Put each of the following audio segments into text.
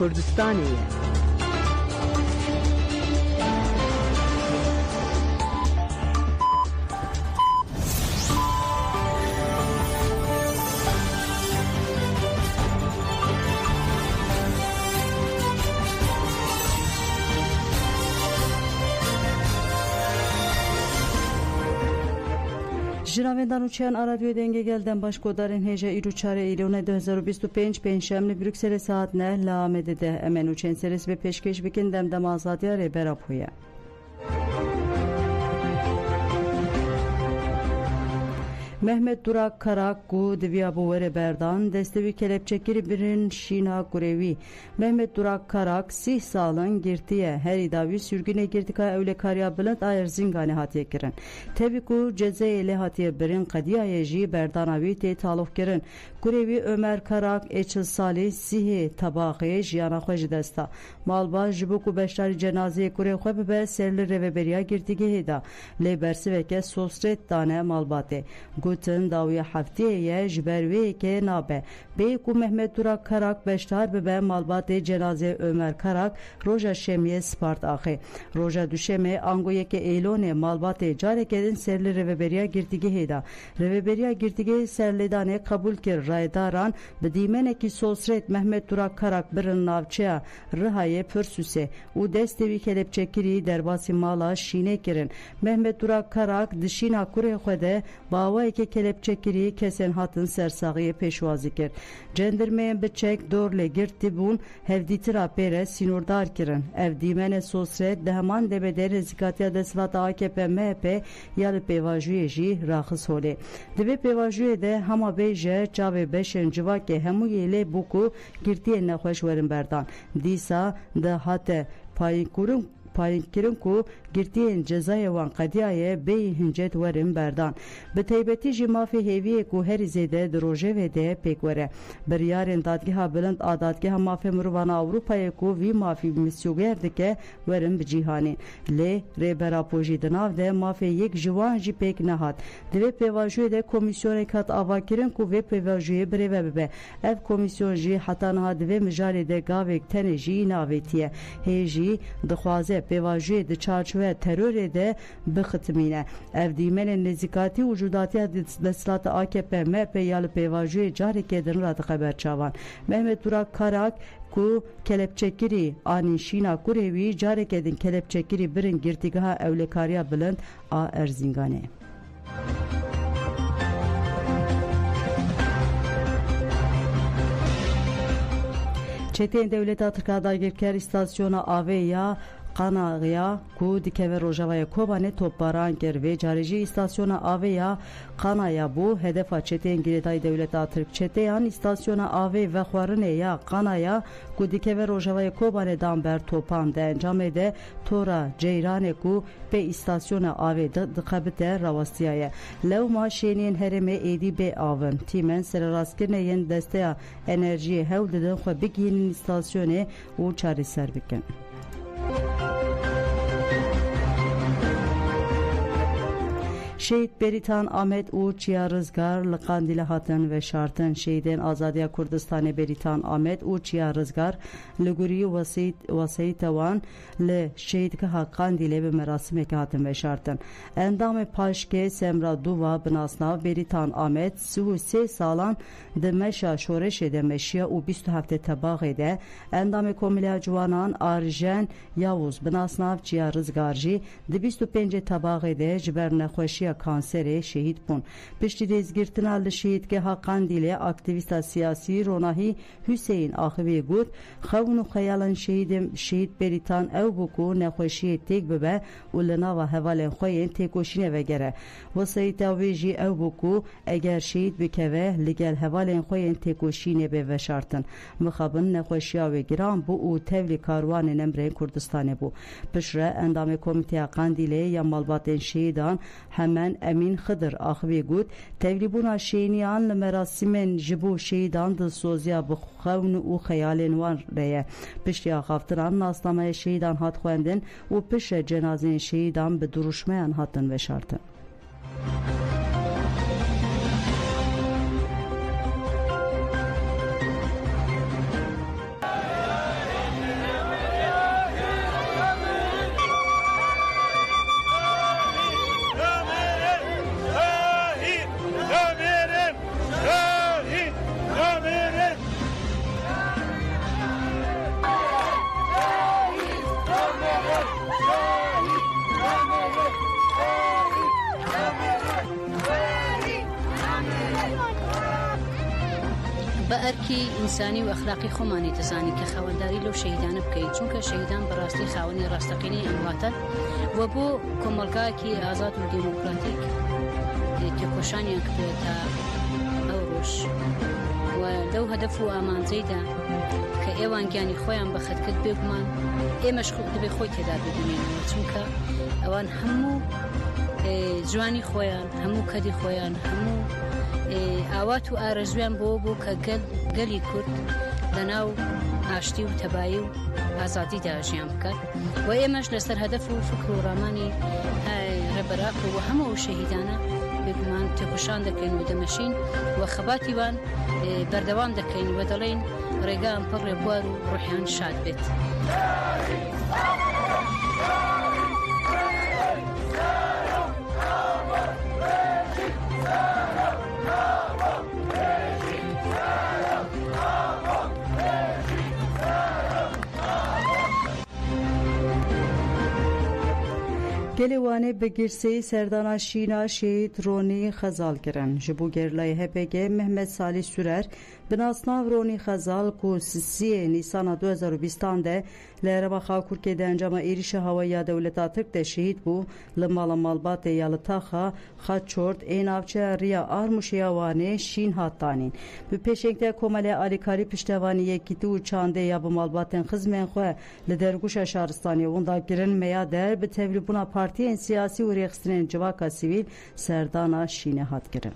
Kurdistaniye. Jiravendanûçiyan a Radyoya Dengê Gelden başkodarên hêja îro çarê îlona 2025 pênşemli Brükselê saat 9 li Amedê de em nûçeyên serî bi pêşkêş bikin demdema azadiya rêbera Puye. Mehmet Durak Karak ku diviya bu were berdan destevî kelepçekirî birin şîna kurêwî. Mehmet Durak Karak 30 salin girtiye herî davî sürgûnê girtika ewlekariya bilind a Erzinganê hatiye kirin. Tevî ku cezayê lê hatiye birin qediyayê jî berdana wî tê talûf kirin. Kurêwî Ömer Karak ê 40 salî sihê tebaxê jiyana xwe ji desta. Malbat ji bo ku beşdarî cenazeyê kurê xwe bibe ser li rêveberiya girtîgehê da. Lê bersiveke sosret dane malbatê. Gotin dawiya hefteyê ye ji ber wê yekê nabe. Bê ku Mehmet Durak Karak beşdar bibe malbatê cenazeyê Ömer Karak roja şemiyê spart axê. Roja duşemê ango yekê êlonê malbatê carekê din ser li rêveberiya girtîgehê da. Rêveberiya girtîgehê serlêdanê qebûl kir raydaran bi dîmenekî sosret Mehmet Durak Karak birin navçeya Rihayê Pirsûsê û destê wî kelepçekirî derbasî mala şînê kirin. Mehmet Durak Karak di şîna kurê xwe de bawayekê kelepçekirî kesên hatin sersaxiyê pêşwazî kir. Cendirmeyên bi çek dor lê girtî bûn hevdîtira pêre sînordar kirin. Ev dîmenê sosret di heman demedê rêzîkatiya desthilata AKP MHP ya li pêvajiyê jî raxis holê. Di vê pêvajiyê de hema bêje çavê beşên civakê hemûyê lê bû ku girtiyên nexweş werin berdan. Dîsa di hate payînkirin ku girtiyên cezayê wan qediyayê bêyî hincet werin berdan. Bi taybetî jî mafê hêviyê ku herî zêde di rojevê de pêk were. Biryarên dadgeha bilind a dadgeha mafê mirovan Ewropayê ku vî mafî misyoger dike werin bi cîhanê. Lê rêbera pojî di nav de mafê yek ji wan jî pêk nehat. Di vê pêvajiyê de komîsyonek hat avakirin ku vê pêvajiyê birêve bibe. Ev komîsyon jî heta niha di vê mijarê de gavek tenê jî navêtiye. Hê jî dixwaze pêvajiyê di çarçove terorê de bixitmîne. Ev dîmenên nêzîkatî û cudatiya desthilata AKP MHP ya li pêvajiyê carekê din ra dixeber çavan. Mehmet Durak Karak ku kelepçekirî anî şîna kurê wî carekê din kelepçekirî birin girtîgeha ewlekariya bilind a Erzinganê. Çeteyên Dewleta Tirkiye dagirker îstasyona avê ya Qanaxya ku dikeve Rojavayê Kobanê topbaran kir. Vê carî jî îstasyona avê ya Qanaya bû hedefa çeteyên girêdayî Dewleta Tirk. Çeteyan îstasyona avê vexwarinê ya Qanaya ku dikeve Rojavayê Kobanê damber topan de encamê de tora ceyranê ku pê îstasyona avê dixebite rawastiya ye. Lewma şêniyên herêmê êdî bê avin. Tîmên serrastkirinê yên desteya enerjiyê hewl didin xwe bigihînin îstasyonê û çarêser bikin. Şehit Beritan Ahmet û Çiya Rizgar li Qandîlê hatin veşartin. Şehîdên Azadiya Kurdistanê Beritan Ahmet û Çiya Rizgar li gurî wesayîta wan li şehîdgeha Qandîlê bi merasimekê hatin veşartin. Endamê paşkê Semra Duva bi nasnav Beritan Ahmet 33 salan di meşa şoreşê de meşiya û 27 tebaxê de endamê komîleya ciwanan Arjen Yavuz bi nasnav Çiya Rizgar jî di 25 tebaxê de ji ber nexweşiya kanserê şehîd bûn. Piştî dêzgirtina li şehîdgeha Qandîlê aktivîsta siyasî Ronahî Hüseyin Axivî got xewn û xeyalên şehîd Beritan ew bû ku nexweşiyê têk bibe û li nava hevalên xwe yên têkoşînê vegere. Wesayîta wê jî ew bû ku eger şehîd bikeve li gel hevalên xwe yên têkoşînê bê veşartin. Mixabin nexweşiya wê giran bû û tevlî karwanên Emreyên Kurdistanê bû. Pişre endamê komîteya Qandîlê ya malbatên şehîdan hemen Emin Xıdır Axivî got tevlîbûna şêniyan li merasimên ji bo şehîdan di soziya bi xewn û xeyalên wan re ye. Piştî axaftiran nasnameya şehîdan hat xwendin û pişre cenazeyên şehîdan bi duruşmeyan hatin veşartin. ئەرکی ئینسانی و ئەخلاقی خۆمانی دەزانی کە خاوەنداری لەو شەهیدانە بکەیت چونکە شەهیدان بەڕاستی خاوەنی ڕاستەقینەی ئەمواتن و بۆ کۆمەلگایەکی ئازاد و دیموکراتیک تێکۆشانیان کردووە تا ئەو ڕۆژ و لەو هەدەف و ئامانجەیدا کە ئێوان گیانی خۆیان بە خەتکرد بێگومان ئێمەش دەبێ خۆی تێدا ببینێنەوە چونکە ئەوان هەموو جوانی خۆیان هەموو کەدی خۆیان هەموو ئاوات و ئارەزویان بۆ کە گەلی کورد لەناو ئاشتی و تەبایی و ئازادیدا ژیان بکات و ئێمەش لەسەر هەدەف و فکر و ڕامانی ڕێبەراق و هەموو شەهیدانە بێگومان تێکۆشان دەکەین و دەمەشین و خەباتیوان بەردەوام دەکەین و دەڵێن ڕێگان پڕ ڕێبوار و ڕوحیان شاد بێت. گلوانه به گرسه سردانا شینا شهید رونی خزال کرن جبو گرلای هپگه محمد سالی سورر بناسناو رونی خزال کو 3 نیسان 2020 ده لرما خاکورکه ده انجام ایریش هوایی دولتا ترک ده شهید بو لمالا مالبات یالتاخا خاچورد اینافچه ریا آرموشیاوانه شین هاتانین به پیشنگده کومالی آلیکاری پشتوانی یکیتو چانده یا به مالباتن خزمین خواه لدرگوش شهرستانی وندا گرن میا در به تبلیبونا پارتیین سیاسی و ریخسترین جواکا سیویل سردانا شینه هات گرن.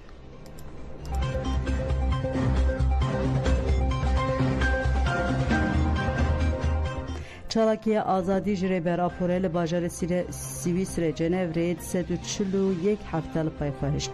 چالاکی آزادی جری براپوره لباجار سویسر جنوری 341 هفته پای خواهشت.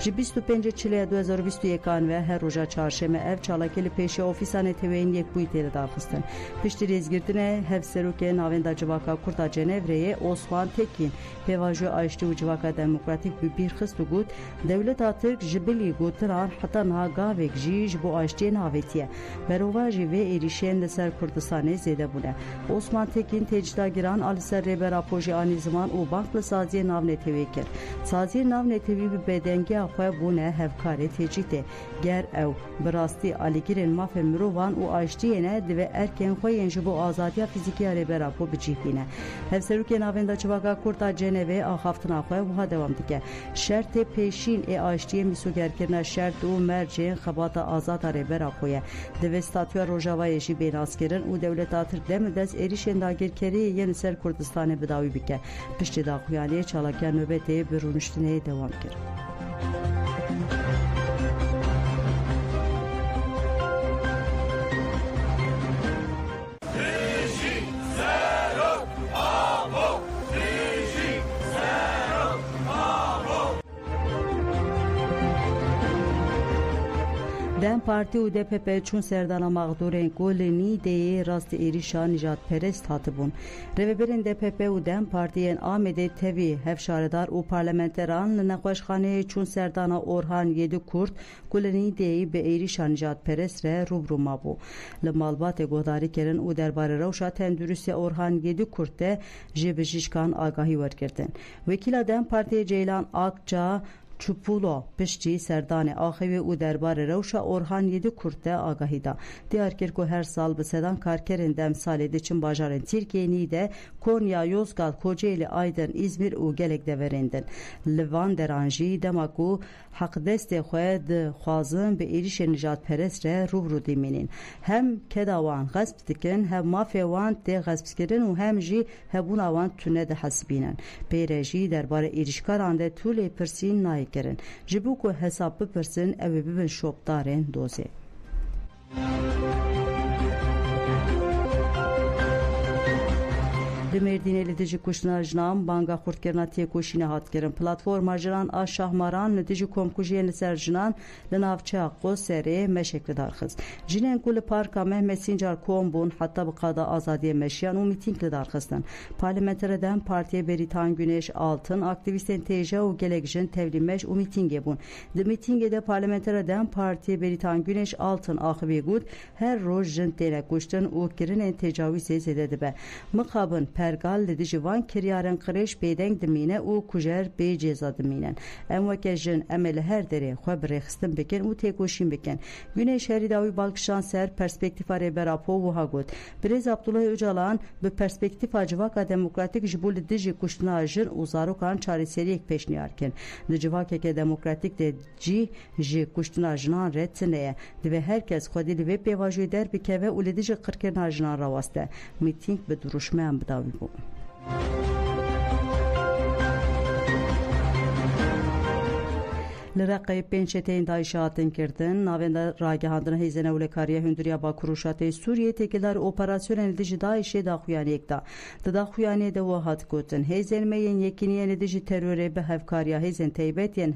جی 25 چلی 2021 و هر روزا چهارشنبه اف چالاکی لپیش اوفیسان توین یک بوی تیر داخستن. پشت ریزگردن هف سروک ناویندا جواکا کورتا جنوری اوسوان تکین پیواجو آشتی و جواکا دموکراتیک ببیر خست و گود دولت آترک جبلی گوتران حتی ناگاوک جیج بو آشتی ناویتیه. برواجی و ایریشین لسر کردستان زیده بوده. Osman Tekin tecdagiran Aliser Rebera Poji ani zaman u banklı saziye navne tevi kir. Saziye navne tevi bi bedengi akhoya bune hevkare tecide. Ger ev birasti aligirin mafe mirovan u aştiyene ve erken khoyen jibo azadiya fiziki Rebera po bicihine. Hevseruke navenda çivaka kurta ceneve ahaftına akhoya buha devam dike. Şerte peşin aştiye misugerkirne şert u merceğin xabata azad Rebera poya. Deve statüa rojavaya ji ben askerin u devlet Türk demdes erişen dagirkeri yeni ser Kurdistan'a bedavi bike. Pişti da xuyaniye çalakya nöbete bir runuştineye devam kir. Dem Parti u DPP çun serdana mağduren goleni de rast erişa nijat perest hatibun. Reveberin DPP u Dem Partiyen Ahmede Tevi hevşaredar u parlamenteran nexweşxane çun serdana Orhan Yedikurt goleni de be erişa nijat perest re rubru mabu. Li malbatê guhdarî kirin û derbarê rewşa tenduristê Orhan Yedikurt de ji bijîşkan agahî wergirdin. Wekîla Dem Partiyê Ceylan Akça Çupulo piştî serdanê axivê û derbarê rewşa Orhan Yedikurt de agahî da. Diyar kir ku her sal bi sedan karkerên demsalê diçin bajarên Tirkiyeyê de Konya, Yozgat, Kocaeli, Aydın, İzmir û gelek deverêndin. Li van deran jî dema ku heqdestê xwe dixwazin bi êrişên nijadperest re rûbirû dimînin. Hem keda wan xesp dikin, hem mafê wan tê xespkirin û hem jî hebûna wan tune dihesibînin. Pêre jî derbarê êrişkaran de tulê pirsîn nayê kirin. Ji bo ku hesab bipirsin ew ê bibin şopdarên dozê. Li Mêrdînê li dijî kuştina jinan banga xurtkirina têkoşînê hat kirin. Platforma jinan a şahmaran li dijî komkujiyên li ser jinan li navçeya Qoserê meşek li darxiz. Jinên ku li parka Mehmet Sincar kom bûn heta bi qada azadiyê meşiyan û mîtîng li darxistin. Parlamenter Dem Partiye Beritan Güneş Altın aktivistên têje û gelek jin tevlî meş û mîtingê bûn. Di mîtingê de Parlamenter Dem Partiye Beritan Güneş Altın axivê got her roj jin têne kuştin û kirinên tecavüzê zêde dibe. Mixabin pergal li dijî van kiryarên qirêj pêdeng dimîne û kujer bê cêza dimînin. Em weke jin em ê li her derê xwe birêxistin bikin û têkoşîn bikin. Güney şerî Dawî Balkişan ser perspektîfa rêbera Po wiha got. Birêz Abdullah Öcalan bi perspektîfa civaka demokratîk ji bo li dijî kuştina jin û zarokan çareseriyek pêşniyar kirin. Di civakeke demokratîk de cî ji kuştina jinan re tune ye. Divê herkes xwedî li vê pêvajoyê derbikeve û li dijî qirkirina jinan rawaste. Mîtîng bi duruşmeyan bidawî bû. Li Reqeyê 5 çeteyên Daişê hatin kirdin. Navên de ragihandina hêzên ewlekariya Hûnduriya Bakurûşatê Sûriyê têkildar operasyonên li dijî Daişê daxuyaniyek da. Di daxuyaniyê de we hat gotin. Hêzên me yên yekîniyên li dijî terorê bi hevkariya hêzên taybet yên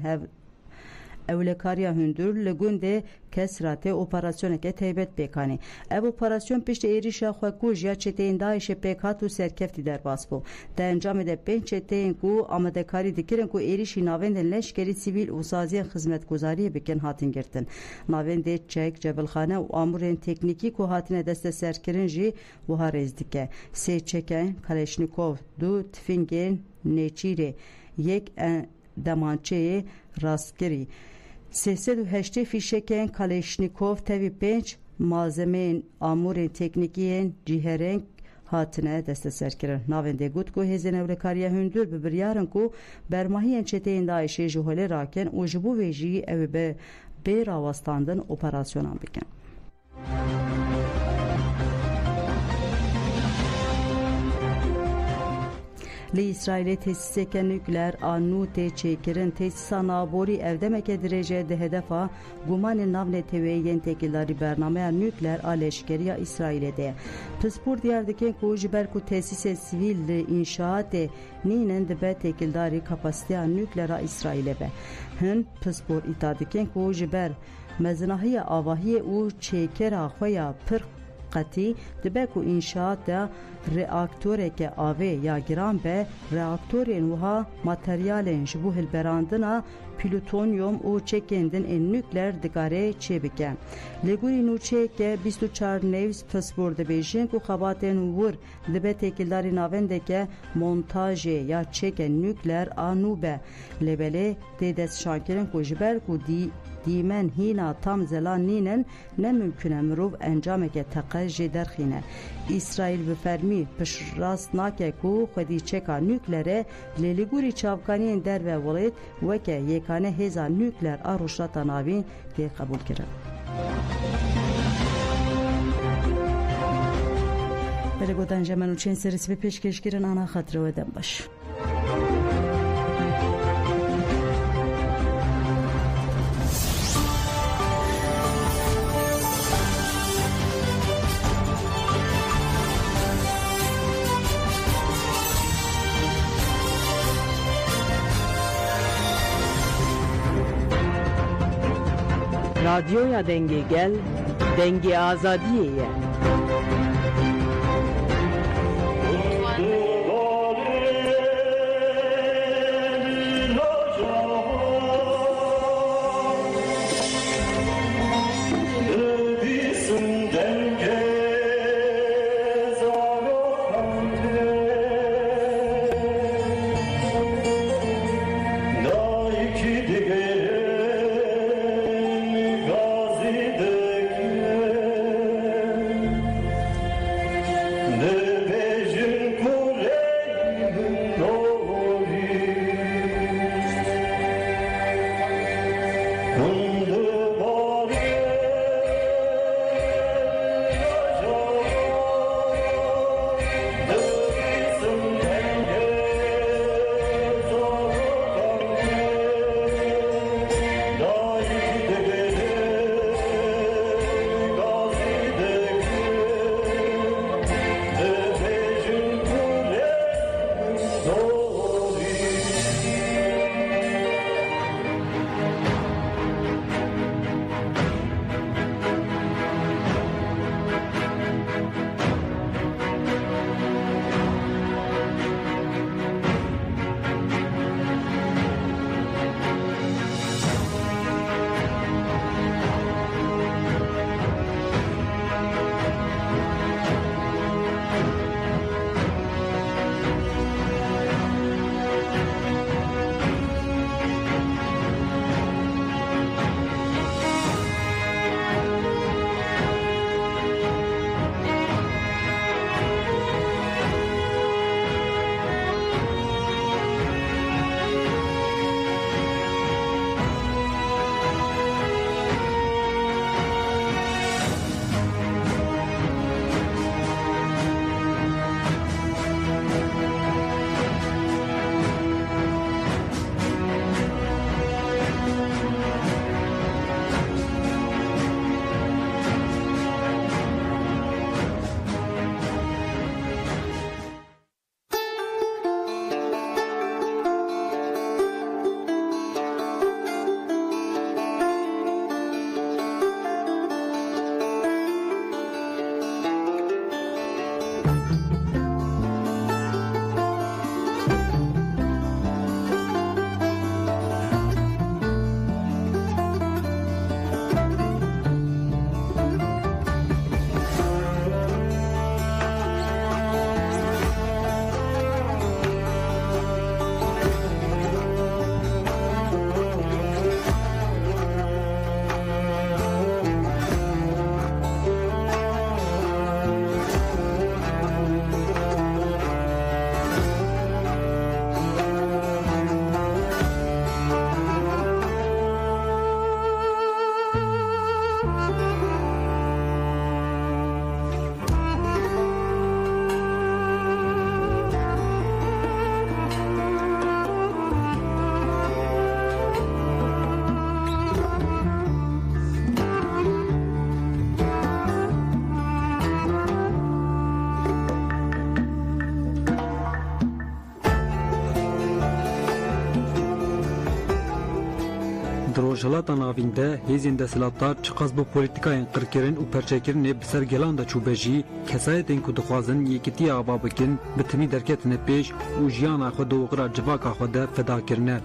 ewlekariya Hundur li gundê Kesratê operasyoneke taybet pêkanî. Ev operasyon piştî êrişa xwekûj ya çeteyên Daişê pêk hat û serkeftî derbas bû. Di encamê de 5 çeteyên ku amadekarî dikirin ku êrişî navendên leşkerî sivîl û saziyên xizmetguzariyê bikin hatin girtin. Navendê çek, cebilxane û amûrên teknîkî ku hatine desteserkirin jî wiha rêz dike. Sê çekên Kaleşnikov, du tifingên nêçîrê, yek demançeyê rastgirî, 380 fîşekên Kaleşnikov tevî 5 malzemeyên amûrên teknîkiyên cîherêng hatine desteserkirin. Navendê got ku hêzên ewlekariya Hundur bi biryarin ku bermahiyên çeteyên Daişê ji holê rakin û ji bo vê jî ew ê bê rawastandin operasyonan bikin. Li İsrailê tesîsekê nükleer a nû tê çêkirin. Tesîsa naborî ev demeke dirêje di hedefa gumanên navneteweyê yên têkildarî bernameya nükleer a leşkeriya İsrailê de ye. Pispor diyar dikin ku ji ber ku tesîsê sivîl li înşaatê nînin dibe têkildarî kapasiteya nükleer a İsrailê be. Hin pispor îddia dikin ku ji ber mezinahiya avahiyê û çêkera xwe ya pir qetî dibe ku înşaat de reaktöreke avê ya giran be reaktörên wiha materyalên ji bo hilberandina plutonyum û çekên din ên nükleer dikare çêbike. Li gorî nûçeyeke 24 nevs pispor dibêjin ku xebatên wir dibe têkildarî navendeke montajê ya çekên nükleer a nû be. Lêbelê tê destşankirin ku ji ber ku dîmen hîna tam zelan nînin ne mümkün e mirov encameke teqe jê derxîne. İsrail bi fermî piştrast nake ku xwedî çeka nükleere lê li gorî çavkaniyên derve welêt weke yekane hêza nükleer a Rojhilata Navîn tê qebûl kirin. Berê gotan jemen û çên serî sibê pêşkêşkirin ana xatirê we dem baş. Radyoya dengê gel, dengê azadiyê ye. Rojhilata navînde hêzên desthilatdar çiqas bi polîtîkayên qirkirin û perçekirinê bi ser gelan de çûbe jî kesayetên ku dixwazin yekîtiya ava bikin bi timî derketine pêş û jiyana xwe di wexira civaka xwe de feda kirine.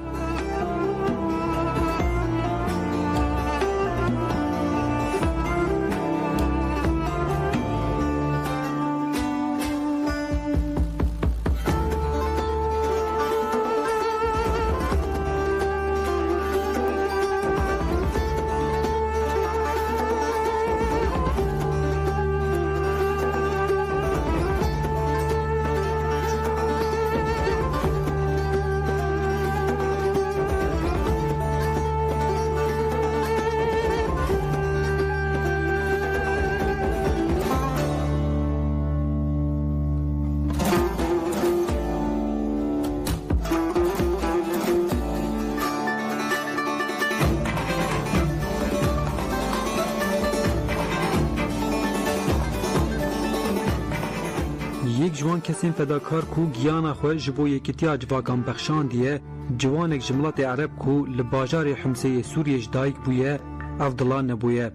Yek ciwan kesên fedakar ku giyana xwe ji bo yekîtiya civakan bexşandiye, ciwanek ji miletê Ereb ku li bajarê Himseyê Sûriyê ji dayîk bûye, ev dila nebûye.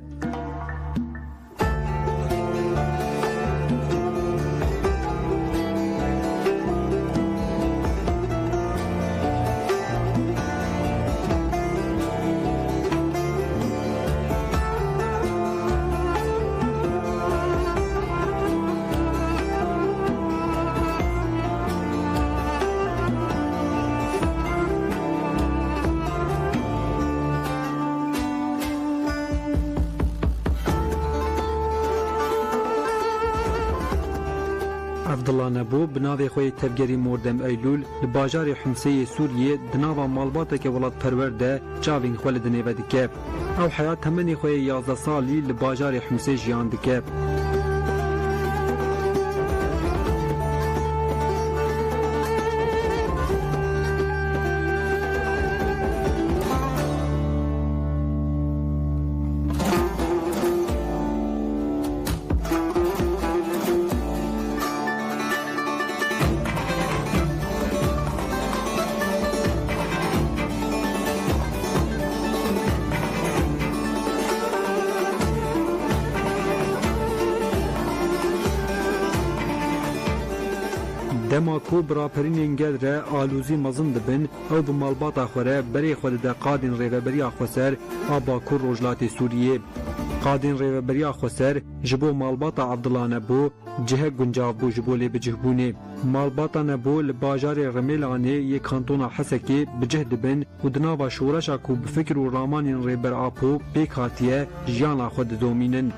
Evdila Nebo bi navê xwe yê tevgerî Mordem Eylûl li bajarê Himseyê Sûriyê di nava malbateke welatperwer de çavên xwe li dinêve dike. Ew heya temenê xwe yê 11 salî li bajarê Himsê jiyan dike. Dema ku biraperînên gel re alûzî mezin dibin, ew bi malbata xwe re berê xwe dide qadên rêveberiya Xweser a Bakur Rojhilatê Sûriyê. Qadên rêveberiya Xweser ji bo malbata Evdila Nebo cihek guncav bû ji bo lêbicihbûnê. Malbata Nebo li bajarê Remelanê yê kantona Hesekê bicih dibin û di nava şoreşa ku bi fikir û ramanên rêberapo pêk hatiye jiyana xwe didomînin.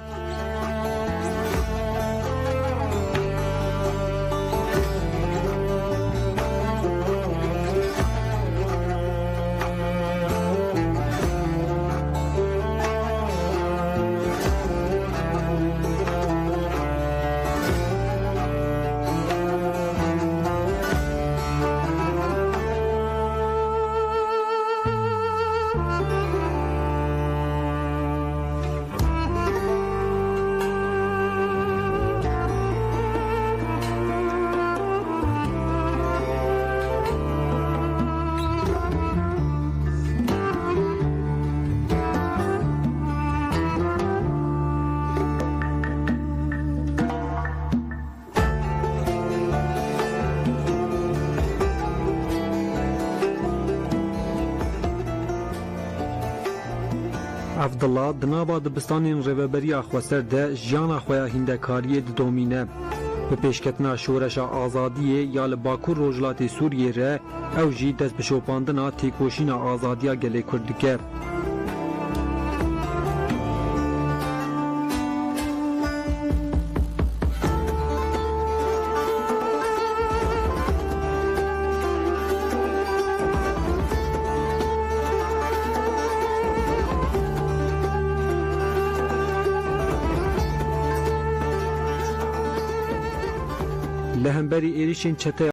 Evdilla di nava dibistanên rêveberiya Xweser de jiyana xwe ya hîndekariyê didomîne. Bi pêşketina şoreşa azadiyê ya li Bakur Rojhilatê Sûriyê re ew jî dest bi şopandina têkoşîna azadiya gelê Kurd dike. Li hemberî êrişên çete